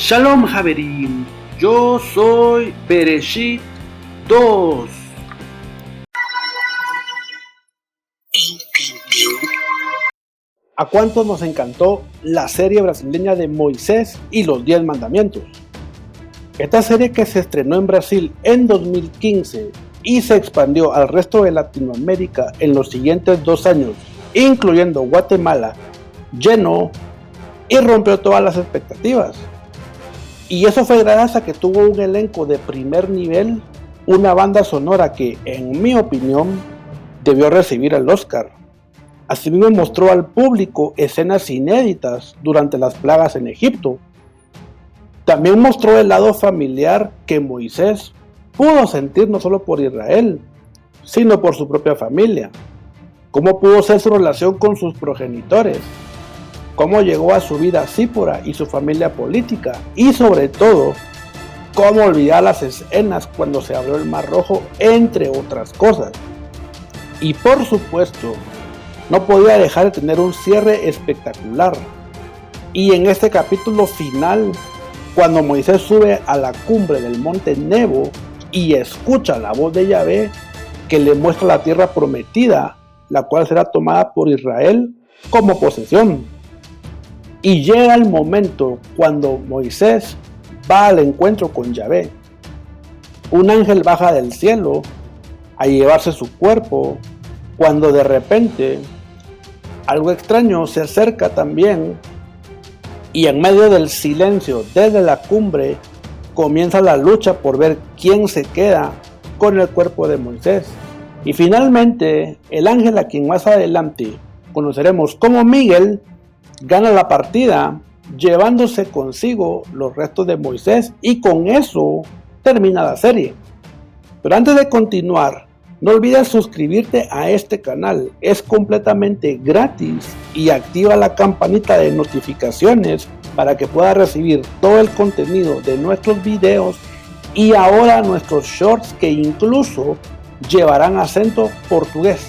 Shalom Haverim, yo soy Bereshit 2. ¿A cuántos nos encantó la serie brasileña de Moisés y los 10 mandamientos? Esta serie, que se estrenó en Brasil en 2015 y se expandió al resto de Latinoamérica en los siguientes 2 años, incluyendo Guatemala, llenó y rompió todas las expectativas. Y eso fue gracias a que tuvo un elenco de primer nivel, una banda sonora que, en mi opinión, debió recibir el Oscar. Asimismo, mostró al público escenas inéditas durante las plagas en Egipto. También mostró el lado familiar que Moisés pudo sentir no solo por Israel, sino por su propia familia. Cómo pudo ser su relación con sus progenitores, cómo llegó a su vida Sípora y su familia política, y sobre todo, cómo olvidar las escenas cuando se abrió el Mar Rojo, entre otras cosas. Y por supuesto, no podía dejar de tener un cierre espectacular. Y en este capítulo final, cuando Moisés sube a la cumbre del monte Nebo y escucha la voz de Yahvé, que le muestra la tierra prometida, la cual será tomada por Israel como posesión. Y llega el momento cuando Moisés va al encuentro con Yahvé. Un ángel baja del cielo a llevarse su cuerpo, cuando de repente algo extraño se acerca también, y en medio del silencio desde la cumbre comienza la lucha por ver quién se queda con el cuerpo de Moisés. Y finalmente el ángel, a quien más adelante conoceremos como Miguel, gana la partida llevándose consigo los restos de Moisés, y con eso termina la serie. Pero antes de continuar, no olvides suscribirte a este canal, es completamente gratis, y activa la campanita de notificaciones para que puedas recibir todo el contenido de nuestros videos y ahora nuestros shorts, que incluso llevarán acento portugués.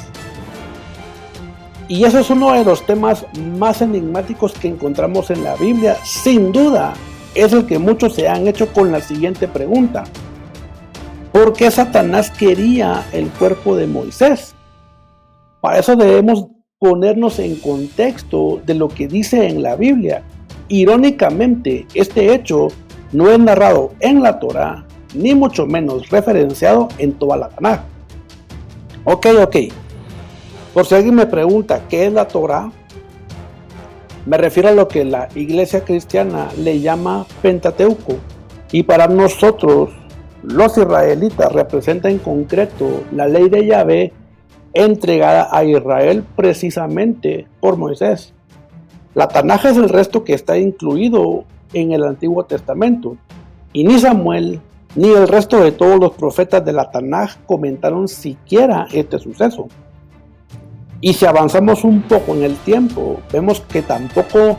Y ese es uno de los temas más enigmáticos que encontramos en la Biblia. Sin duda, es el que muchos se han hecho con la siguiente pregunta: ¿por qué Satanás quería el cuerpo de Moisés? Para eso debemos ponernos en contexto de lo que dice en la Biblia. Irónicamente, este hecho no es narrado en la Torá, ni mucho menos referenciado en toda la Tanaj. Ok. Por si alguien me pregunta qué es la Torá, me refiero a lo que la iglesia cristiana le llama Pentateuco. Y para nosotros, los israelitas, representa en concreto la ley de Yahvé entregada a Israel precisamente por Moisés. La Tanaj es el resto que está incluido en el Antiguo Testamento, y ni Samuel ni el resto de todos los profetas de la Tanaj comentaron siquiera este suceso. Y si avanzamos un poco en el tiempo, vemos que tampoco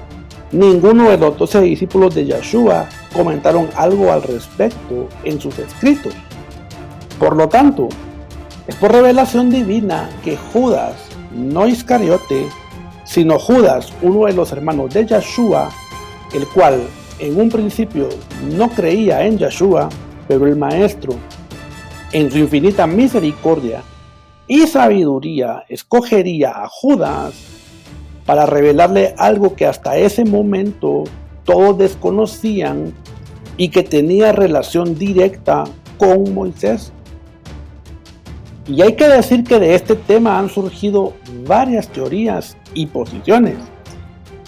ninguno de los 12 discípulos de Yeshua comentaron algo al respecto en sus escritos. Por lo tanto, es por revelación divina que Judas, no Iscariote, sino Judas, uno de los hermanos de Yeshua, el cual en un principio no creía en Yeshua, pero el Maestro, en su infinita misericordia y sabiduría, escogería a Judas para revelarle algo que hasta ese momento todos desconocían y que tenía relación directa con Moisés. Y hay que decir que de este tema han surgido varias teorías y posiciones.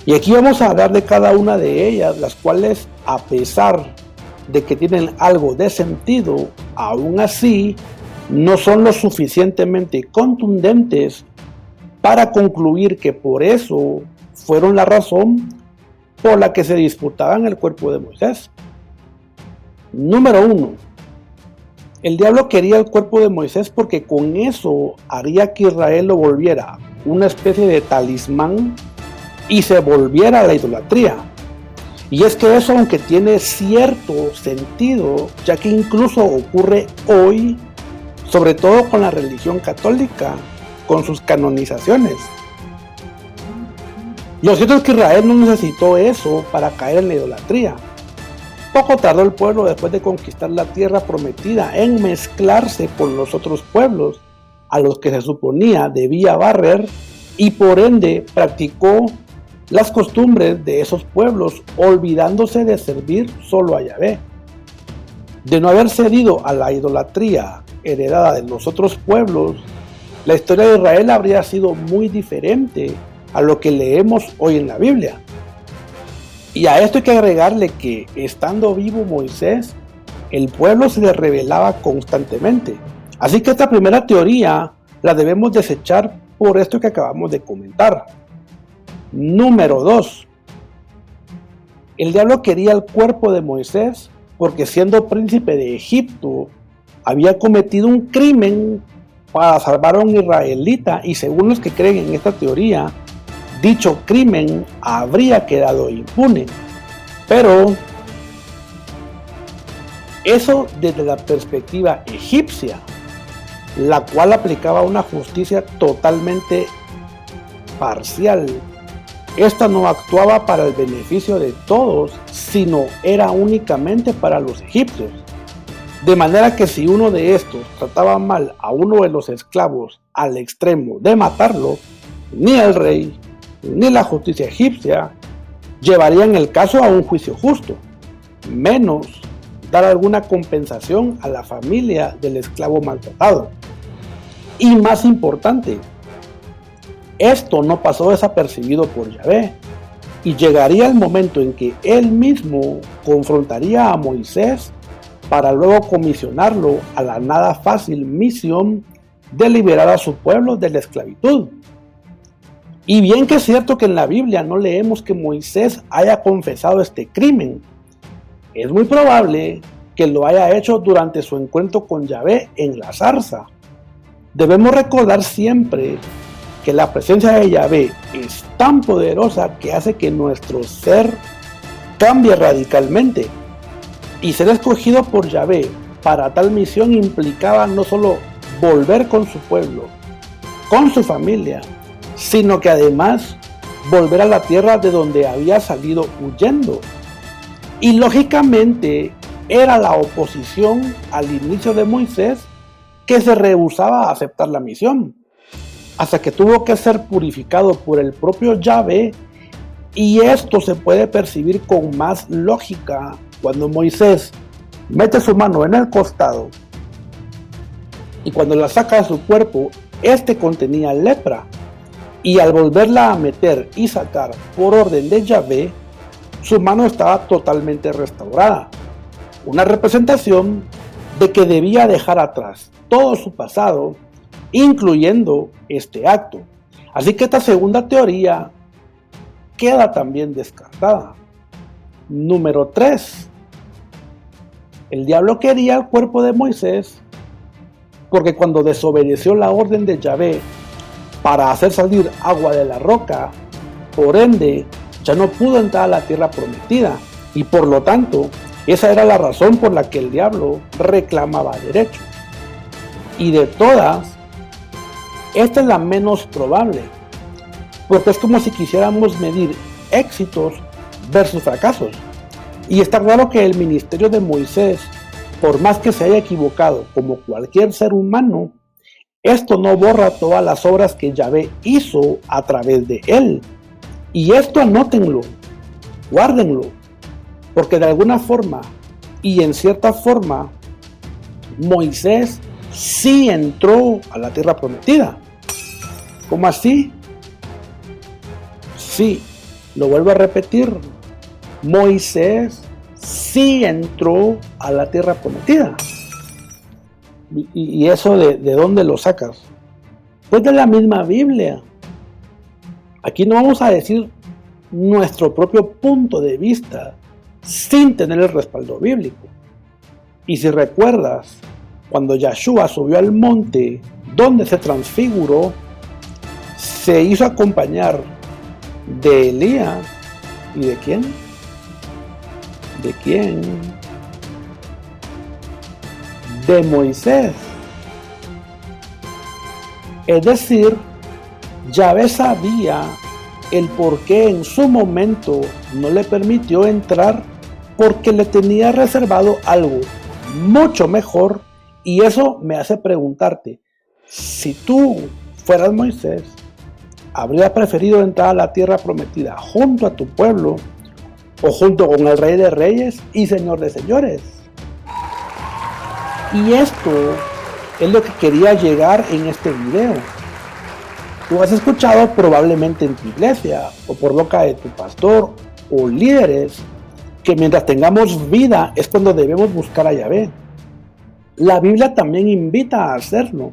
Y aquí vamos a hablar de cada una de ellas, las cuales, a pesar de que tienen algo de sentido, aún así no son lo suficientemente contundentes para concluir que por eso fueron la razón por la que se disputaban el cuerpo de Moisés. Número 1. El diablo quería el cuerpo de Moisés porque con eso haría que Israel lo volviera una especie de talismán y se volviera a la idolatría. Y es que eso, aunque tiene cierto sentido, ya que incluso ocurre hoy, sobre todo con la religión católica, con sus canonizaciones. Lo cierto es que Israel no necesitó eso para caer en la idolatría. Poco tardó el pueblo después de conquistar la tierra prometida en mezclarse con los otros pueblos a los que se suponía debía barrer, y por ende practicó las costumbres de esos pueblos, olvidándose de servir solo a Yahvé. De no haber cedido a la idolatría heredada de los otros pueblos, la historia de Israel habría sido muy diferente a lo que leemos hoy en la Biblia. Y a esto hay que agregarle que, estando vivo Moisés, el pueblo se le rebelaba constantemente. Así que esta primera teoría la debemos desechar por esto que acabamos de comentar. Número 2. El diablo quería el cuerpo de Moisés porque, siendo príncipe de Egipto, había cometido un crimen para salvar a un israelita, y según los que creen en esta teoría, dicho crimen habría quedado impune. Pero eso desde la perspectiva egipcia, la cual aplicaba una justicia totalmente parcial. Esta no actuaba para el beneficio de todos, sino era únicamente para los egipcios. De manera que si uno de estos trataba mal a uno de los esclavos al extremo de matarlo, ni el rey ni la justicia egipcia llevarían el caso a un juicio justo, menos dar alguna compensación a la familia del esclavo maltratado. Y más importante, esto no pasó desapercibido por Yahvé, y llegaría el momento en que él mismo confrontaría a Moisés para luego comisionarlo a la nada fácil misión de liberar a su pueblo de la esclavitud. Y bien que es cierto que en la Biblia no leemos que Moisés haya confesado este crimen, es muy probable que lo haya hecho durante su encuentro con Yahvé en la zarza. Debemos recordar siempre que la presencia de Yahvé es tan poderosa que hace que nuestro ser cambie radicalmente. Y ser escogido por Yahvé para tal misión implicaba no solo volver con su pueblo, con su familia, sino que además volver a la tierra de donde había salido huyendo. Y lógicamente era la oposición al inicio de Moisés, que se rehusaba a aceptar la misión, hasta que tuvo que ser purificado por el propio Yahvé. Y esto se puede percibir con más lógica cuando Moisés mete su mano en el costado y cuando la saca de su cuerpo, este contenía lepra, y al volverla a meter y sacar por orden de Yahvé, su mano estaba totalmente restaurada, una representación de que debía dejar atrás todo su pasado, incluyendo este acto. Así que esta segunda teoría queda también descartada. Número 3. El diablo quería el cuerpo de Moisés porque, cuando desobedeció la orden de Yahvé para hacer salir agua de la roca, por ende ya no pudo entrar a la tierra prometida, y por lo tanto esa era la razón por la que el diablo reclamaba derecho. Y de todas, esta es la menos probable, porque es como si quisiéramos medir éxitos versus fracasos. Y está claro que el ministerio de Moisés, por más que se haya equivocado como cualquier ser humano, esto no borra todas las obras que Yahvé hizo a través de él. Y esto anótenlo, guárdenlo, porque de alguna forma y en cierta forma Moisés sí entró a la tierra prometida. ¿Cómo así? Sí, lo vuelvo a repetir. Moisés sí entró a la tierra prometida. ¿Y eso de dónde lo sacas? Pues de la misma Biblia. Aquí no vamos a decir nuestro propio punto de vista sin tener el respaldo bíblico. Y si recuerdas, cuando Yahshua subió al monte donde se transfiguró, se hizo acompañar de Elías. ¿Y de quién? ¿De quién? De Moisés. Es decir, Yahvé sabía el por qué en su momento no le permitió entrar porque le tenía reservado algo mucho mejor. Y eso me hace preguntarte, si tú fueras Moisés, ¿habrías preferido entrar a la tierra prometida junto a tu pueblo o junto con el Rey de Reyes y Señor de Señores? Y esto es lo que quería llegar en este video. Tú has escuchado probablemente en tu iglesia o por boca de tu pastor o líderes que mientras tengamos vida es cuando debemos buscar a Yahvé. La Biblia también invita a hacerlo.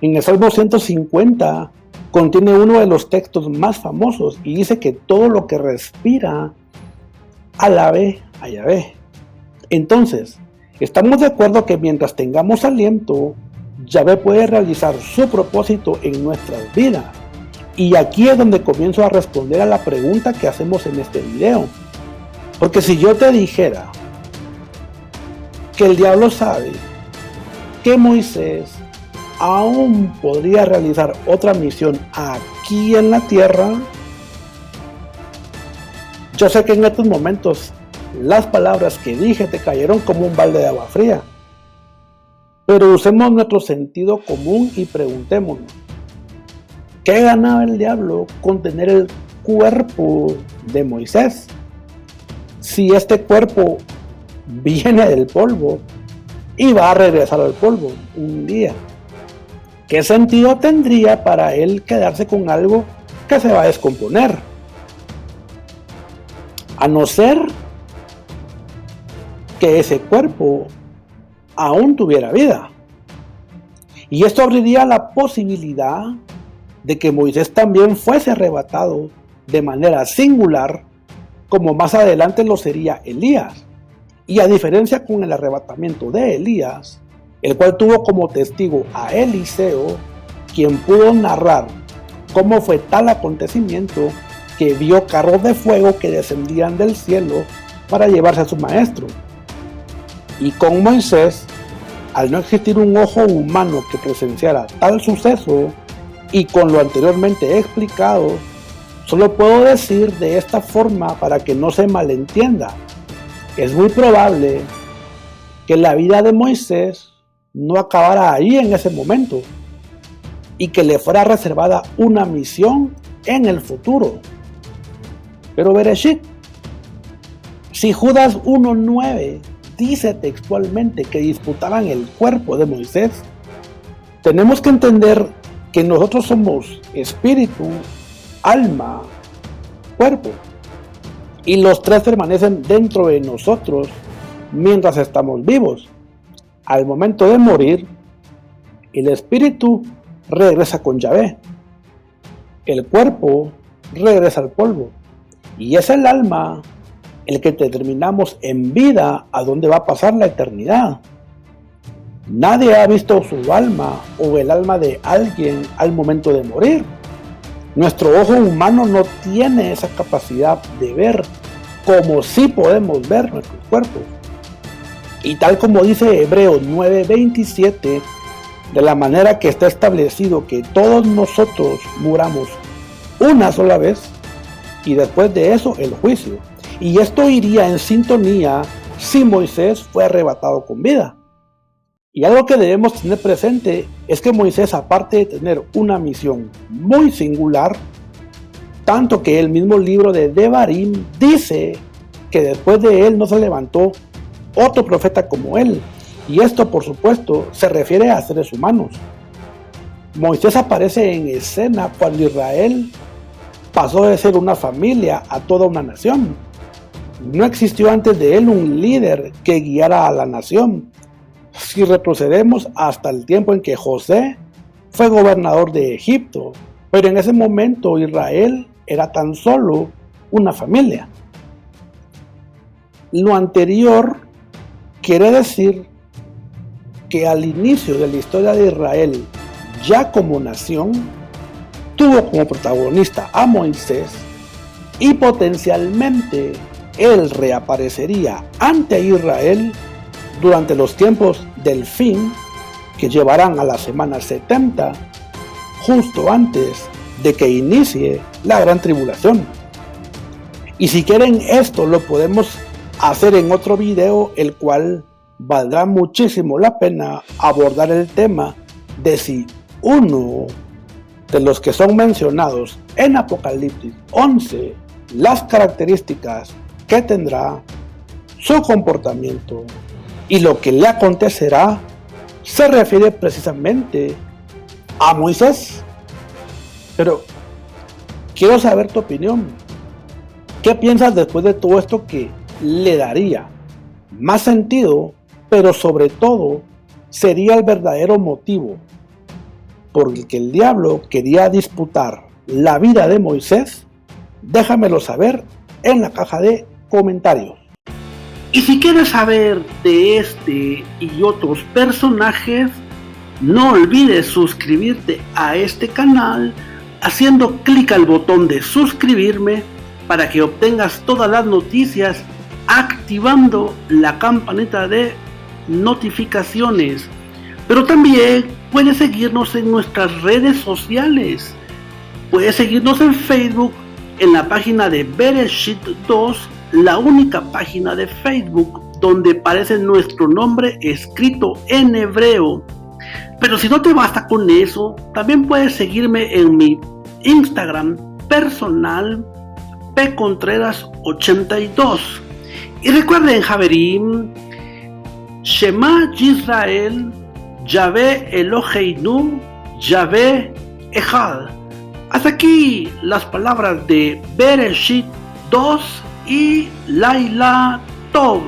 En el Salmo 150 contiene uno de los textos más famosos y dice que todo lo que respira alabe a Yahvé. Entonces, estamos de acuerdo que mientras tengamos aliento, Yahvé puede realizar su propósito en nuestras vidas. Y aquí es donde comienzo a responder a la pregunta que hacemos en este video. Porque si yo te dijera que el diablo sabe que Moisés aún podría realizar otra misión aquí en la tierra, yo sé que en estos momentos las palabras que dije te cayeron como un balde de agua fría. Pero usemos nuestro sentido común y preguntémonos, ¿qué ganaba el diablo con tener el cuerpo de Moisés? Si este cuerpo viene del polvo y va a regresar al polvo un día, ¿qué sentido tendría para él quedarse con algo que se va a descomponer? A no ser que ese cuerpo aún tuviera vida. Y esto abriría la posibilidad de que Moisés también fuese arrebatado de manera singular, como más adelante lo sería Elías. Y a diferencia con el arrebatamiento de Elías, el cual tuvo como testigo a Eliseo, quien pudo narrar cómo fue tal acontecimiento que vio carros de fuego que descendían del cielo para llevarse a su maestro. Y con Moisés, al no existir un ojo humano que presenciara tal suceso, y con lo anteriormente explicado, solo puedo decir de esta forma para que no se malentienda. Es muy probable que la vida de Moisés no acabara ahí en ese momento y que le fuera reservada una misión en el futuro. Pero Bereshit, si Judas 1:9 dice textualmente que disputaban el cuerpo de Moisés, tenemos que entender que nosotros somos espíritu, alma, cuerpo. Y los tres permanecen dentro de nosotros mientras estamos vivos. Al momento de morir, el espíritu regresa con Yahvé. El cuerpo regresa al polvo. Y es el alma el que determinamos en vida a dónde va a pasar la eternidad. Nadie ha visto su alma o el alma de alguien al momento de morir. Nuestro ojo humano no tiene esa capacidad de ver como sí podemos ver nuestros cuerpos. Y tal como dice Hebreos 9:27, de la manera que está establecido que todos nosotros muramos una sola vez y después de eso el juicio. Y esto iría en sintonía si Moisés fue arrebatado con vida. Y algo que debemos tener presente es que Moisés, aparte de tener una misión muy singular, tanto que el mismo libro de Devarim dice que después de él no se levantó otro profeta como él. Y esto, por supuesto, se refiere a seres humanos. Moisés aparece en escena cuando Israel pasó de ser una familia a toda una nación. No existió antes de él un líder que guiara a la nación. Si retrocedemos hasta el tiempo en que José fue gobernador de Egipto, pero en ese momento Israel era tan solo una familia. Lo anterior quiere decir que al inicio de la historia de Israel, ya como nación, tuvo como protagonista a Moisés y potencialmente él reaparecería ante Israel durante los tiempos del fin que llevarán a la semana 70, justo antes de que inicie la gran tribulación. Y si quieren, esto lo podemos hacer en otro video, el cual valdrá muchísimo la pena abordar el tema de si uno de los que son mencionados en Apocalipsis 11, las características que tendrá, su comportamiento y lo que le acontecerá, se refiere precisamente a Moisés. Pero quiero saber tu opinión. ¿Qué piensas después de todo esto que le daría más sentido, pero sobre todo sería el verdadero motivo por el que el diablo quería disputar la vida de Moisés? Déjamelo saber en la caja de comentarios. Y si quieres saber de este y otros personajes, no olvides suscribirte a este canal haciendo clic al botón de suscribirme para que obtengas todas las noticias, activando la campanita de notificaciones. Pero también puedes seguirnos en nuestras redes sociales. Puedes seguirnos en Facebook en la página de Bereshit 2, la única página de Facebook donde aparece nuestro nombre escrito en hebreo. Pero si no te basta con eso, también puedes seguirme en mi Instagram personal, pcontreras82. Y recuerden, Javerim, Shema Yisrael, Yahvé Eloheinu, Yahvé Echad. Hasta aquí las palabras de Bereshit 2 y Laila Tov.